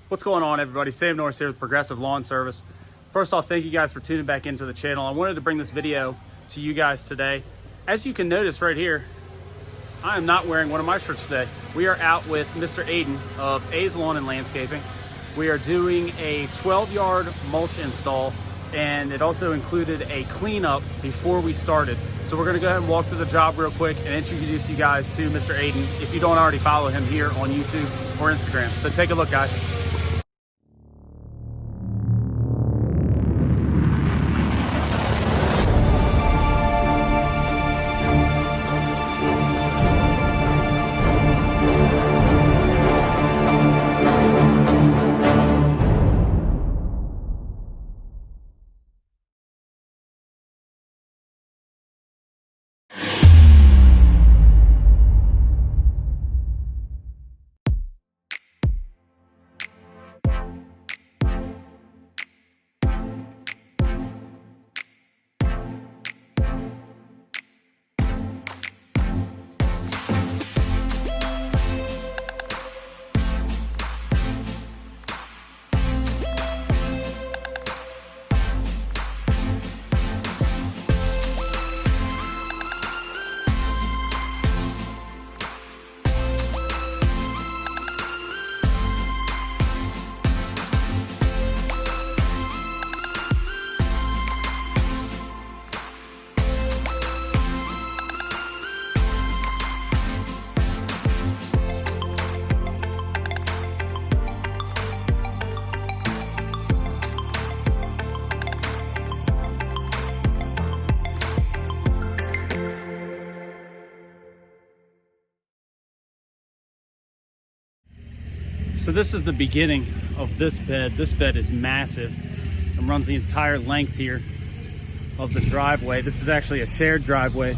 What's going on, everybody? Sam Norris here with Progressive Lawn Service. First off, thank you guys for tuning back into the channel. I wanted to bring this video to you guys today. As you can notice right here, I am not wearing one of my shirts today. We are out with Mr. Aiden of A's Lawn and Landscaping. We are doing a 12-yard mulch install, and it also included a cleanup before we started. So we're gonna go ahead and walk through the job real quick and introduce you guys to Mr. Aiden if you don't already follow him here on YouTube or Instagram. So take a look, guys. So this is the beginning of this bed. This bed is massive and runs the entire length here of the driveway. This is actually a shared driveway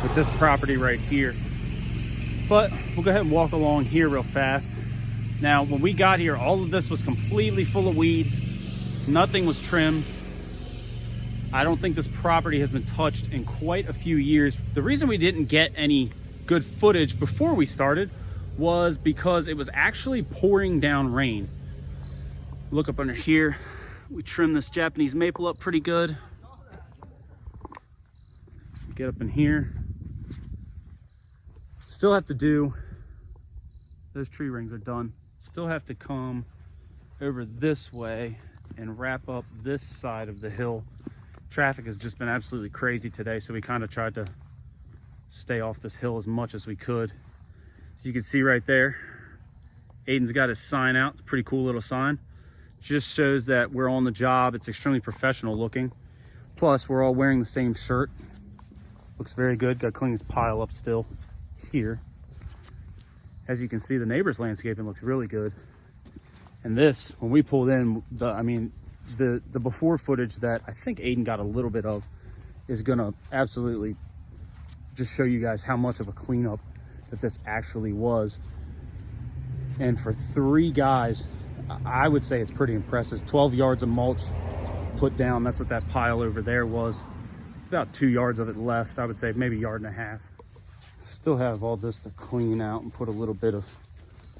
with this property right here. But we'll go ahead and walk along here real fast. Now, when we got here, all of this was completely full of weeds. Nothing was trimmed. I don't think this property has been touched in quite a few years. The reason we didn't get any good footage before we started was because it was actually pouring down rain. Look up under here. We trimmed this Japanese maple up pretty good. Get up in here. Still have to do, those tree rings are done. Still have to come over this way and wrap up this side of the hill. Traffic has just been absolutely crazy today, so we kind of tried to stay off this hill as much as we could. You can see right there, Aiden's got his sign out. It's a pretty cool little sign. Just shows that we're on the job. It's extremely professional looking. Plus, we're all wearing the same shirt. Looks very good. Got to clean this pile up still here. As you can see, the neighbor's landscaping looks really good. And this, when we pulled in, the before footage that I think Aiden got a little bit of is gonna absolutely just show you guys how much of a cleanup that this actually was. And for 3 guys, I would say it's pretty impressive. 12 yards of mulch put down. That's what that pile over there was. About 2 yards of it left. I would say maybe 1.5 yards. Still have all this to clean out and put a little bit of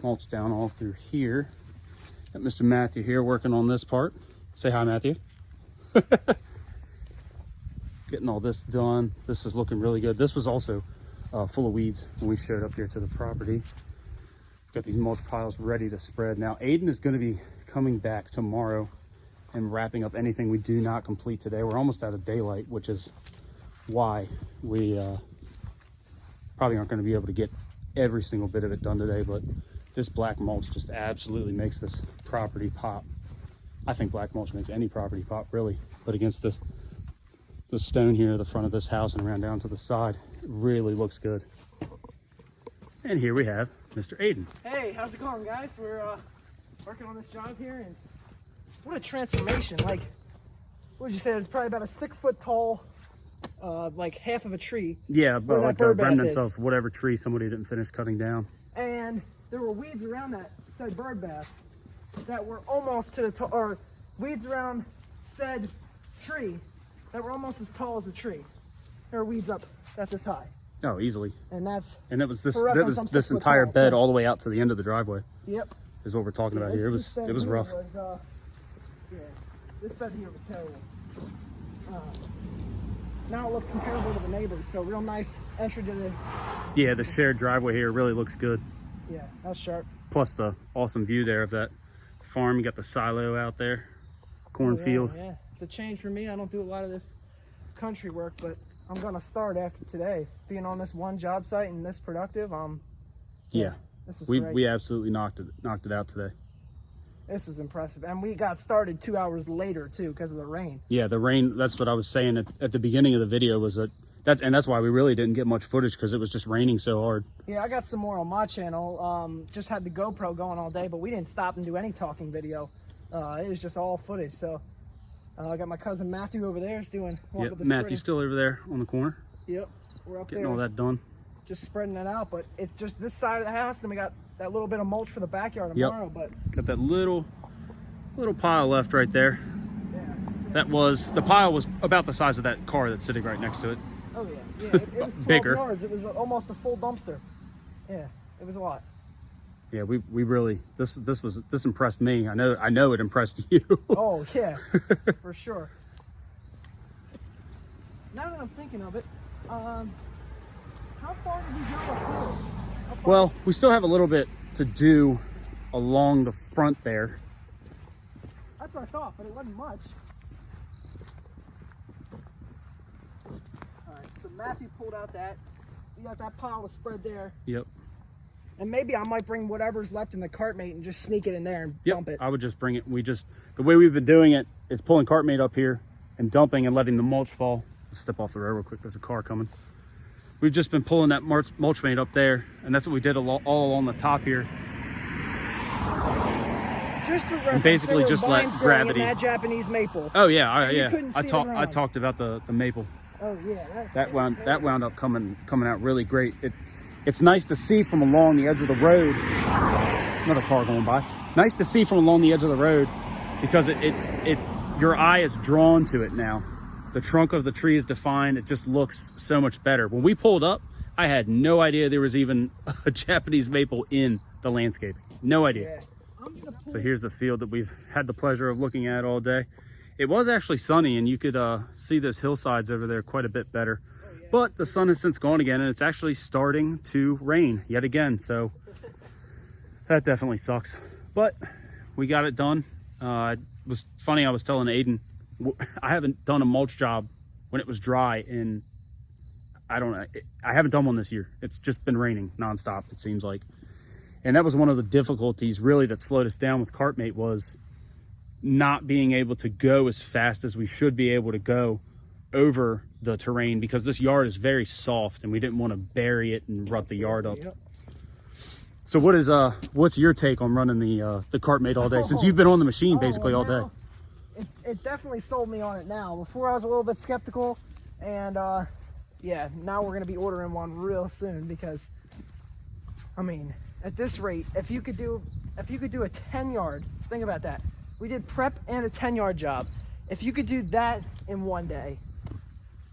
mulch down all through here. Got Mr. Matthew here working on this part. Say hi, Matthew. Getting all this done. This is looking really good. This was also full of weeds when we showed up here to the property. Got these mulch piles ready to spread. Now, Aiden is going to be coming back tomorrow and wrapping up anything we do not complete today. We're almost out of daylight, which is why we probably aren't going to be able to get every single bit of it done today, but this black mulch just absolutely makes this property pop. I think black mulch makes any property pop, really, but against this the stone here, the front of this house and around down to the side, it really looks good. And here we have Mr. Aiden. Hey, how's it going, guys? We're working on this job here, and what a transformation. Like, what did you say? It was probably about a 6 foot tall, like half of a tree. Yeah, but like the remnants of whatever tree somebody didn't finish cutting down. And there were weeds around that said bird bath that were almost to the top, or weeds around said tree that were almost as tall as the tree. There were weeds up that this high. Oh, easily. And that's, and it was this entire bed all the way out to the end of the driveway. Yep. is what we're talking about here. It was rough. Yeah, this bed here was terrible. Now it looks comparable to the neighbors, so real nice entry to the... Yeah, the shared driveway here really looks good. Yeah, that's sharp. Plus the awesome view there of that farm. You got the silo out there, cornfield. Yeah, it's a change for me. I don't do a lot of this country work, but I'm gonna start after today. Being on this one job site and this productive, Yeah, this was we great. absolutely knocked it out today. This was impressive, and we got started 2 hours later too because of the rain. Yeah, the rain. That's what I was saying at the beginning of the video, was that's why we really didn't get much footage, because it was just raining so hard. Yeah, I got some more on my channel. Just had the GoPro going all day, but we didn't stop and do any talking video. It was just all footage. So I got my cousin Matthew over there is doing. Yep, Matthew's still over there on the corner. Yep, we're up getting there. all that done. Just spreading it out, but it's just this side of the house. Then we got that little bit of mulch for the backyard tomorrow. But got that little pile left right there. yeah. The pile was about the size of that car that's sitting right next to it. Oh yeah, it was 12 Bigger. yards. It was almost a full dumpster. Yeah, it was a lot. Yeah, we really this impressed me. I know it impressed you. Oh yeah, for sure. Now that I'm thinking of it, how far did we go up here? Well, we still have a little bit to do along the front there. That's what I thought, but it wasn't much. All right, so Matthew pulled out that. You got that pile of spread there. Yep. And maybe I might bring whatever's left in the Cartmate and just sneak it in there and dump it. I would just bring it. The way we've been doing it is pulling Cartmate up here and dumping and letting the mulch fall. Let's step off the road real quick. There's a car coming. We've just been pulling that mulch mate up there, and that's what we did all along the top here. Just for reference, basically there were just let vines growing gravity- in that Japanese maple. Oh yeah, And you couldn't see it I around. talked about the maple. Oh yeah, That wound up coming out really great. It's nice to see from along the edge of the road. Another car going by. Nice to see from along the edge of the road, because your eye is drawn to it now. The trunk of the tree is defined. It just looks so much better. When we pulled up, I had no idea there was even a Japanese maple in the landscaping. No idea. Yeah. So here's the field that we've had the pleasure of looking at all day. It was actually sunny, and you could see those hillsides over there quite a bit better. But the sun has since gone again, and it's actually starting to rain yet again. So that definitely sucks. But we got it done. It was funny, I was telling Aiden, I haven't done a mulch job when it was dry in, I don't know, I haven't done one this year. It's just been raining nonstop, it seems like. And that was one of the difficulties really that slowed us down with Cartmate, was not being able to go as fast as we should be able to go over the terrain, because this yard is very soft and we didn't want to bury it and rut the yard up. Yep. So what's your take on running the Cartmate all day, since you've been on the machine basically all day? It definitely sold me on it now. Before I was a little bit skeptical, and yeah, now we're gonna be ordering one real soon, because I mean, at this rate, if you could do a 10-yard, think about that. We did prep and a 10-yard job. If you could do that in one day,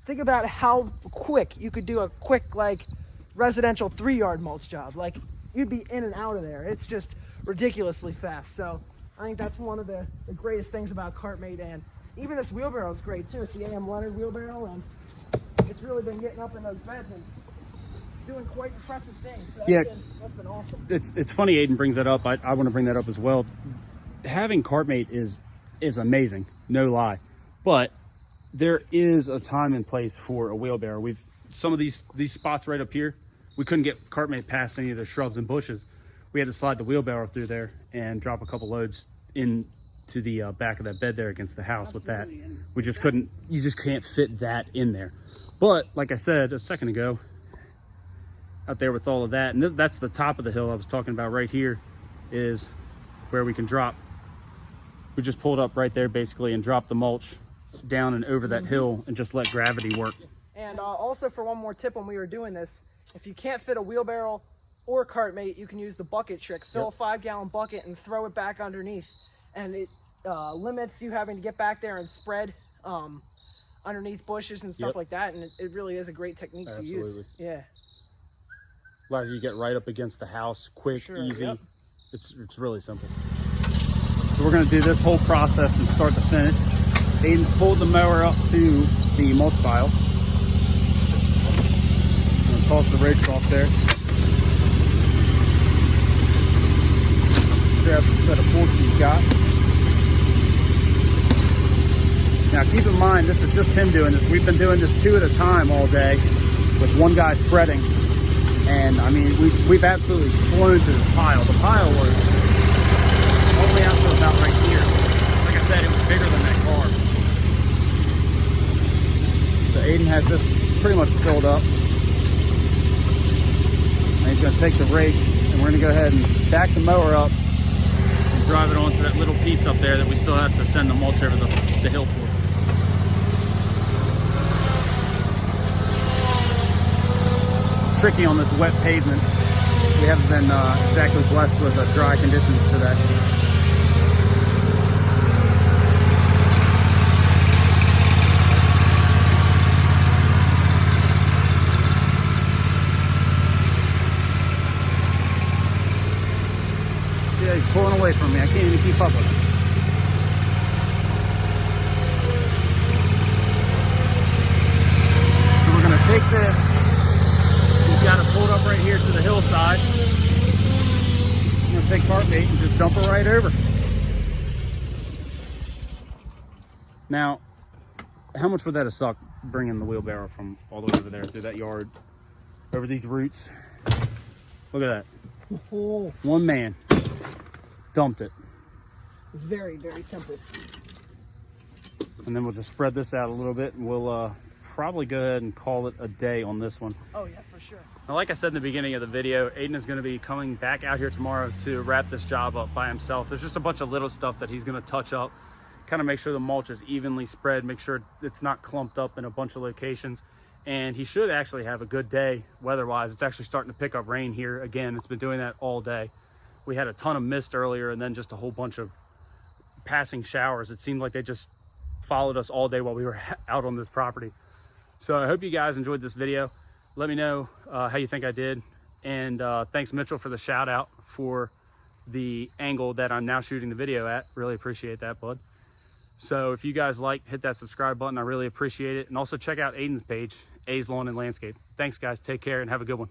think about how quick you could do a quick, like, residential 3-yard mulch job. Like, you'd be in and out of there. It's just ridiculously fast. So I think that's one of the greatest things about Cartmate. And even this wheelbarrow is great too. It's the AM Leonard wheelbarrow, and it's really been getting up in those beds and doing quite impressive things. So that's been awesome. It's funny Aiden brings that up. I want to bring that up as well. Having Cartmate is amazing, no lie. But there is a time and place for a wheelbarrow. Some of these spots right up here, we couldn't get Cartmate past any of the shrubs and bushes. We had to slide the wheelbarrow through there and drop a couple loads into the back of that bed there against the house. Absolutely. With that. We just couldn't, you just can't fit that in there. But like I said a second ago, out there with all of that, and that's the top of the hill I was talking about right here, is where we can drop. We just pulled up right there basically and dropped the mulch down and over that hill and just let gravity work. And also, for one more tip when we were doing this, if you can't fit a wheelbarrow or Cartmate, you can use the bucket trick. Fill a 5-gallon bucket and throw it back underneath, and it limits you having to get back there and spread underneath bushes and stuff like that. And it really is a great technique to use. Yeah. Allows you to get right up against the house, quick, easy. It's really simple. So we're gonna do this whole process from start to finish. Aiden's pulled the mower up to the mulch pile. I'm gonna toss the rakes off there. Grab the set of forks he's got. Now keep in mind, this is just him doing this. We've been doing this 2 at a time all day with one guy spreading. And I mean, we've absolutely flown through this pile. The pile was only out to about right here. Like I said, it was bigger than that car. So Aiden has this pretty much filled up. And he's gonna take the rakes and we're gonna go ahead and back the mower up and drive it onto that little piece up there that we still have to send the mulch over the hill for. Tricky on this wet pavement. We haven't been exactly blessed with dry conditions today. Yeah, he's pulling away from me. I can't even keep up with him. So we're gonna take this. Got it pulled up right here to the hillside. I'm gonna take part bait and just dump it right over. Now, how much would that have sucked bringing the wheelbarrow from all the way over there through that yard, over these roots? Look at that. Oh, One man dumped it. very, very simple. And then we'll just spread this out a little bit and we'll probably go ahead and call it a day on this one. Oh yeah, for sure. Now, like I said in the beginning of the video, Aiden is going to be coming back out here tomorrow to wrap this job up by himself. There's just a bunch of little stuff that he's going to touch up, kind of make sure the mulch is evenly spread, make sure it's not clumped up in a bunch of locations. And he should actually have a good day weather-wise. It's actually starting to pick up rain here again. It's been doing that all day. We had a ton of mist earlier and then just a whole bunch of passing showers. It seemed like they just followed us all day while we were out on this property. So I hope you guys enjoyed this video. Let me know how you think I did. And thanks Mitchell for the shout out for the angle that I'm now shooting the video at. Really appreciate that, bud. So if you guys liked, hit that subscribe button. I really appreciate it. And also check out Aiden's page, A's Lawn and Landscape. Thanks guys, take care and have a good one.